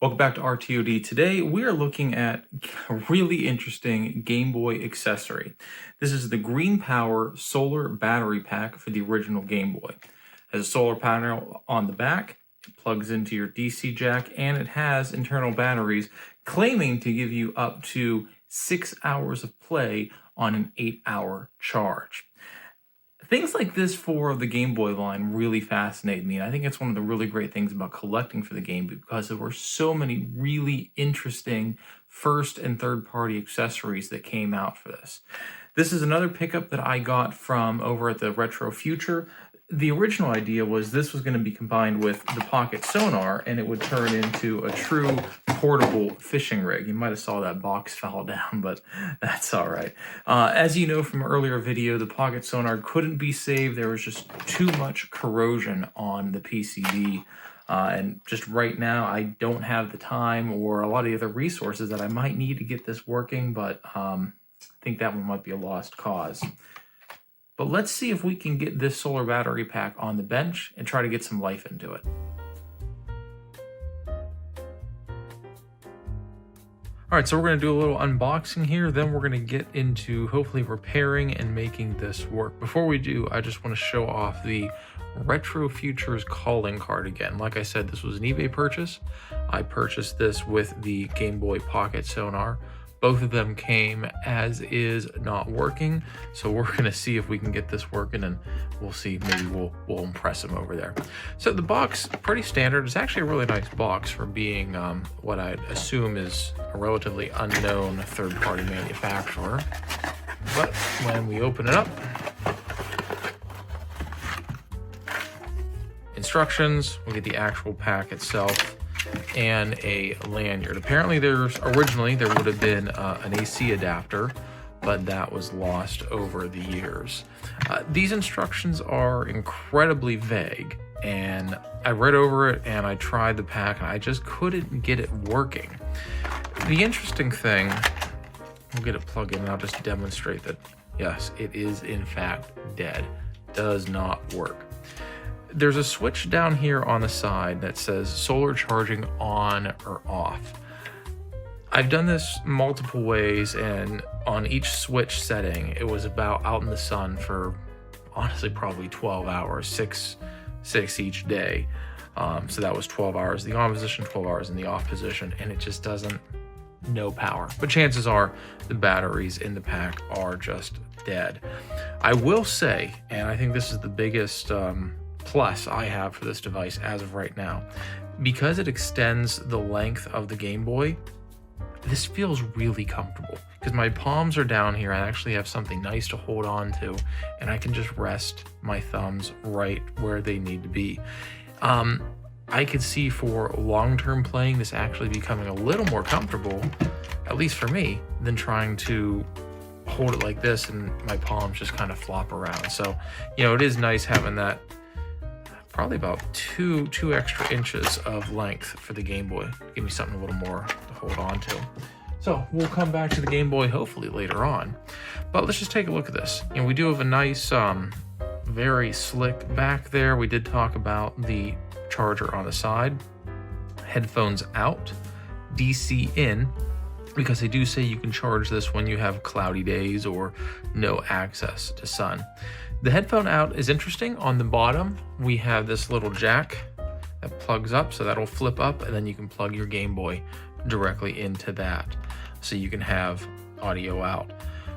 Welcome back to RTOD. Today we are looking at a really interesting Game Boy accessory. This is the Green Power Solar Battery Pack for the original Game Boy. It has a solar panel on the back, it plugs into your DC jack, and it has internal batteries claiming to give you up to 6 hours of play on an 8-hour charge. Things like this for the Game Boy line really fascinate me, and I think it's one of the really great things about collecting for the Game Boy because there were so many really interesting first and third party accessories that came out for this. This is another pickup that I got from over at the Retro Future. The original idea was this was going to be combined with the pocket sonar and it would turn into a true portable fishing rig. You might have saw that box fall down, but that's all right. As you know from earlier video, the pocket sonar couldn't be saved. There was just too much corrosion on the PCB. And just right now, I don't have the time or a lot of the other resources that I might need to get this working, but I think that one might be a lost cause. But let's see if we can get this solar battery pack on the bench and try to get some life into it. All right, so we're going to do a little unboxing here, then we're going to get into hopefully repairing and making this work. Before we do, I just want to show off the Retro Futures calling card again. Like I said, this was an eBay purchase. I purchased this with the Game Boy Pocket Sonar. Both of them came as is, not working. So we're gonna see if we can get this working, and we'll see, maybe we'll impress them over there. So the box, pretty standard. It's actually a really nice box for being what I'd assume is a relatively unknown third-party manufacturer. But when we open it up, instructions, we get the actual pack itself, and a lanyard. Apparently originally there would have been an AC adapter, but that was lost over the years. These instructions are incredibly vague, and I read over it and I tried the pack and I just couldn't get it working. The interesting thing, we'll get it plugged in and I'll just demonstrate that yes, it is in fact dead. Does not work. There's a switch down here on the side that says solar charging on or off. I've done this multiple ways, and on each switch setting, it was about out in the sun for honestly probably 12 hours, six each day. So that was 12 hours in the on position, 12 hours in the off position, and it just doesn't, no power. But chances are the batteries in the pack are just dead. I will say, and I think this is the biggest plus I have for this device as of right now, because it extends the length of the Game Boy, this feels really comfortable because my palms are down here. I actually have something nice to hold on to, and I can just rest my thumbs right where they need to be. I could see for long-term playing this actually becoming a little more comfortable, at least for me, than trying to hold it like this and my palms just kind of flop around. So, you know, it is nice having that probably about two extra inches of length for the Game Boy. Give me something a little more to hold on to. So we'll come back to the Game Boy hopefully later on. But let's just take a look at this. You know, we do have a nice, very slick back there. We did talk about the charger on the side, headphones out, DC in, because they do say you can charge this when you have cloudy days or no access to sun. The headphone out is interesting. On the bottom, we have this little jack that plugs up, so that'll flip up, and then you can plug your Game Boy directly into that, so you can have audio out.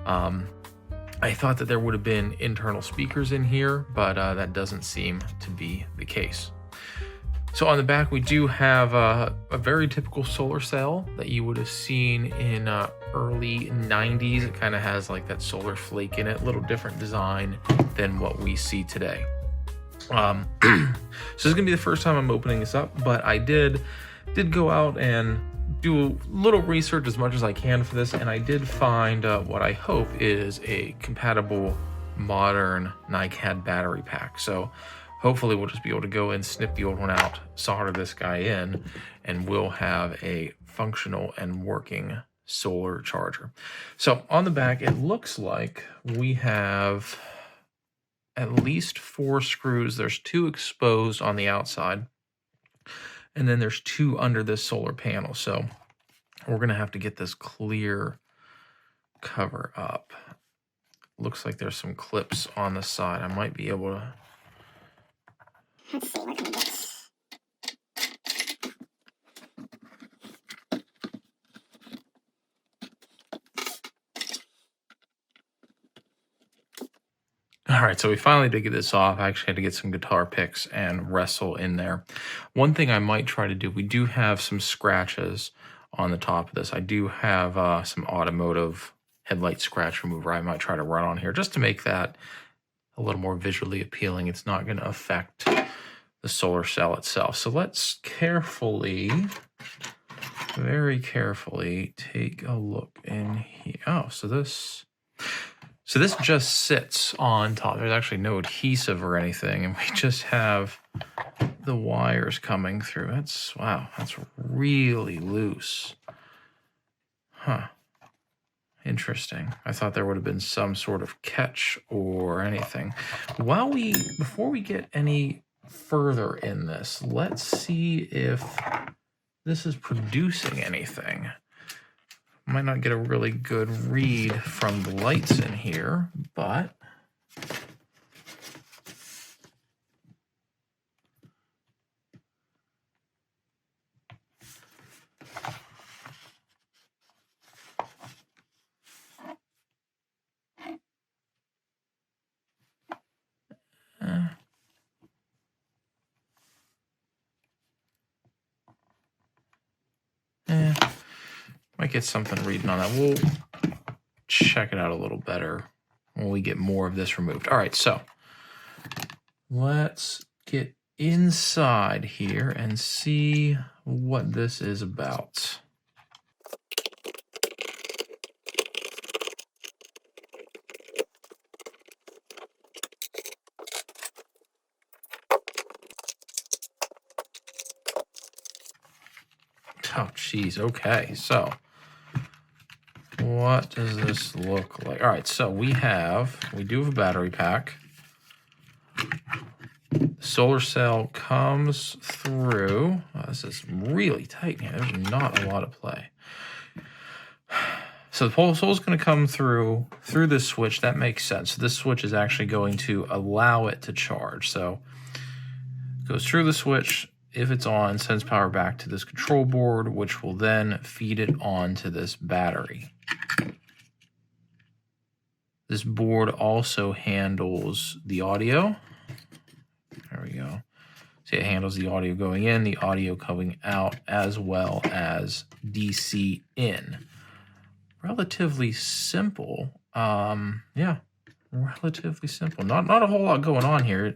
I thought that there would have been internal speakers in here, but that doesn't seem to be the case. So on the back, we do have a very typical solar cell that you would have seen in early 90s. It kind of has like that solar flake in it, a little different design than what we see today. So this is gonna be the first time I'm opening this up, but I did go out and do a little research as much as I can for this, and I did find what I hope is a compatible modern NiCad battery pack. So hopefully we'll just be able to go and snip the old one out, solder this guy in, and we'll have a functional and working solar charger. So on the back, it looks like we have at least 4 screws. There's 2 exposed on the outside, And then there's 2 under this solar panel. So we're going to have to get this clear cover up. Looks like there's some clips on the side. I might be able to... Let's see, what can we get? All right, so we finally did get this off. I actually had to get some guitar picks and wrestle in there. One thing I might try to do, we do have some scratches on the top of this. I do have some automotive headlight scratch remover I might try to run on here just to make that a little more visually appealing. It's not going to affect the solar cell itself. So let's carefully, very carefully take a look in here. Oh, so this just sits on top. There's actually no adhesive or anything, and we just have the wires coming through. Wow, that's really loose. Huh. Interesting. I thought there would have been some sort of catch or anything. Before we get any further in this, let's see if this is producing anything. Might not get a really good read from the lights in here, but might get something reading on that. We'll check it out a little better when we get more of this removed. All right, so let's get inside here and see what this is about. Oh, geez. Okay, so what does this look like? All right, so we do have a battery pack. The solar cell comes through. Oh, this is really tight here. There's not a lot of play. So the solar is going to come through this switch. That makes sense. So this switch is actually going to allow it to charge. So it goes through the switch. If it's on, sends power back to this control board, which will then feed it onto this battery. This board also handles the audio. There we go. See, it handles the audio going in, the audio coming out, as well as DC in. Relatively simple. Yeah, relatively simple. Not a whole lot going on here.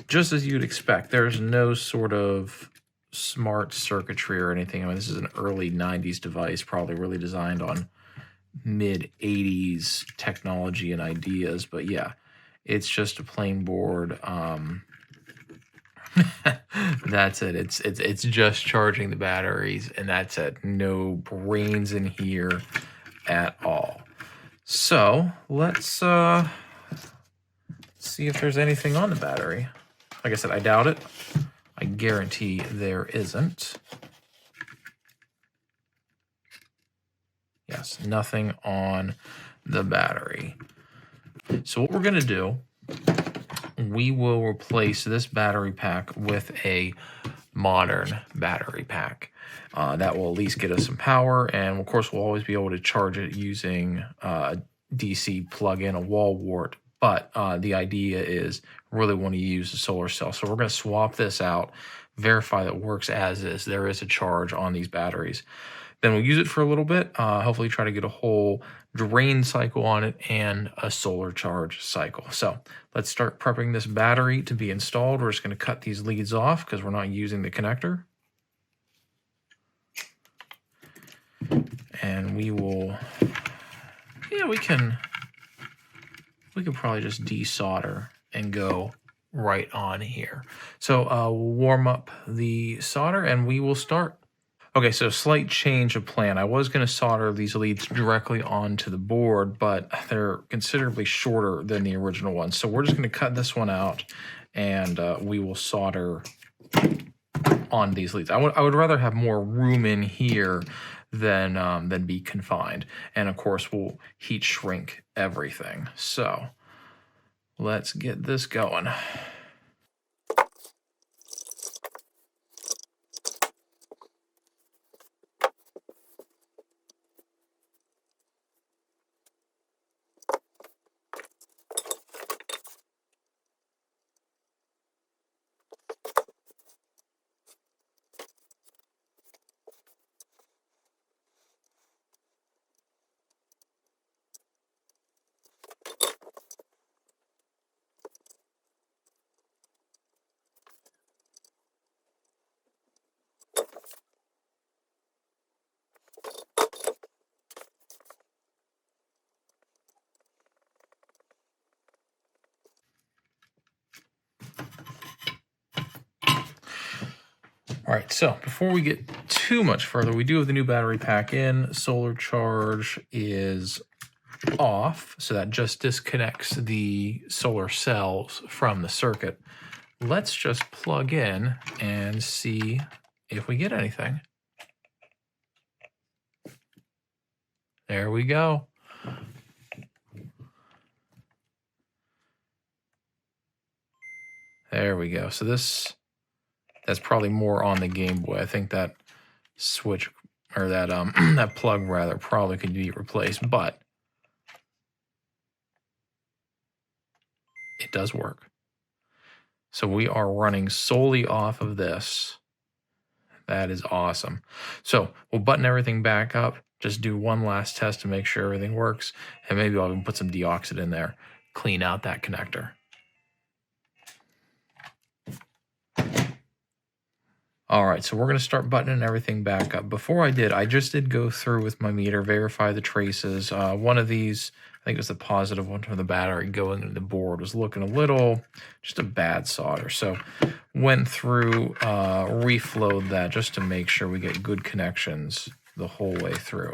Just as you'd expect. There's no sort of smart circuitry or anything. I mean, this is an early 90s device, probably really designed on mid-80s technology and ideas. But yeah, it's just a plain board. That's it. It's just charging the batteries, and that's it. No brains in here at all. So let's see if there's anything on the battery. Like I said, I doubt it. I guarantee there isn't. Yes, nothing on the battery. So what we're going to do, we will replace this battery pack with a modern battery pack. That will at least get us some power, and of course we'll always be able to charge it using DC plug-in, a wall wart. But the idea is really want to use the solar cell. So we're going to swap this out, verify that it works as is. There is a charge on these batteries. Then we'll use it for a little bit, hopefully try to get a whole drain cycle on it and a solar charge cycle. So let's start prepping this battery to be installed. We're just going to cut these leads off because we're not using the connector. And we will, yeah, we can probably just desolder and go right on here. So we'll warm up the solder and we will start. Okay, so slight change of plan. I was going to solder these leads directly onto the board, but they're considerably shorter than the original ones. So we're just going to cut this one out, and we will solder on these leads. I would rather have more room in here than be confined. And of course, we'll heat shrink everything. So let's get this going. All right, so before we get too much further, we do have the new battery pack in. Solar charge is off, so that just disconnects the solar cells from the circuit. Let's just plug in and see if we get anything. There we go. There we go. So that's probably more on the Game Boy. I think that switch, or that that plug rather, probably could be replaced, but it does work. So we are running solely off of this. That is awesome. So we'll button everything back up, just do one last test to make sure everything works, and maybe I'll even put some deoxit in there, clean out that connector. All right, so we're going to start buttoning everything back up. Before I did, I just did go through with my meter, verify the traces. One of these, I think it was the positive one from the battery going into the board, was looking a little, just a bad solder. So went through, reflowed that just to make sure we get good connections the whole way through.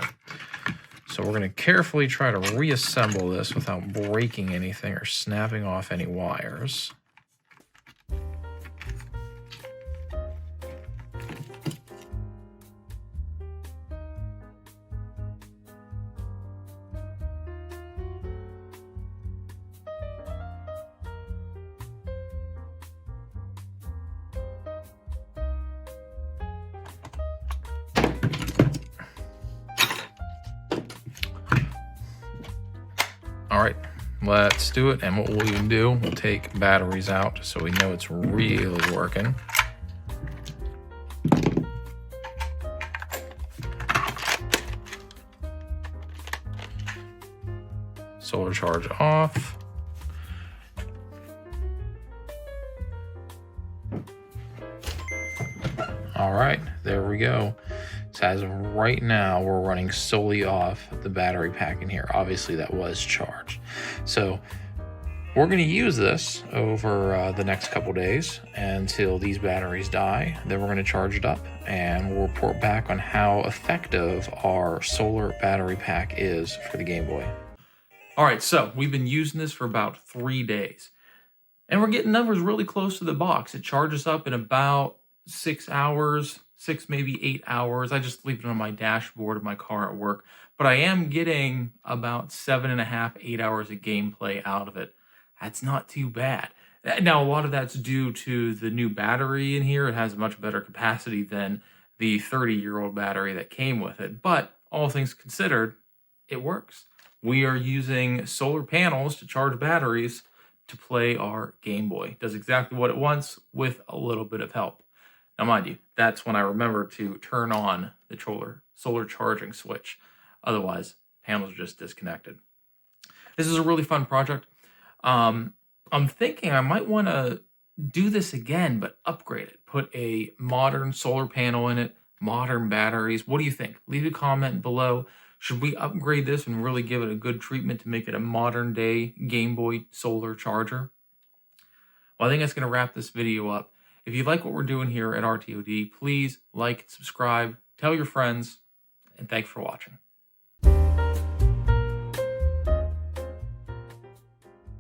So we're going to carefully try to reassemble this without breaking anything or snapping off any wires. All right, let's do it. And what we'll even do, we'll take batteries out so we know it's really working. Solar charge off. All right, there we go. So as of right now, we're running solely off the battery pack in here. Obviously, that was charged. So we're going to use this over the next couple days until these batteries die. Then we're going to charge it up, and we'll report back on how effective our solar battery pack is for the Game Boy. All right, so we've been using this for about 3 days, and we're getting numbers really close to the box. It charges up in about 6 hours, 6, maybe 8 hours. I just leave it on my dashboard of my car at work, but I am getting about 7.5, 8 hours of gameplay out of it. That's not too bad. Now, a lot of that's due to the new battery in here. It has much better capacity than the 30-year-old battery that came with it, but all things considered, it works. We are using solar panels to charge batteries to play our Game Boy. It does exactly what it wants with a little bit of help. Now, mind you, that's when I remember to turn on the solar charging switch. Otherwise, panels are just disconnected. This is a really fun project. I'm thinking I might want to do this again, but upgrade it. Put a modern solar panel in it, modern batteries. What do you think? Leave a comment below. Should we upgrade this and really give it a good treatment to make it a modern day Game Boy solar charger? Well, I think that's going to wrap this video up. If you like what we're doing here at RTOD, please like, subscribe, tell your friends, and thanks for watching.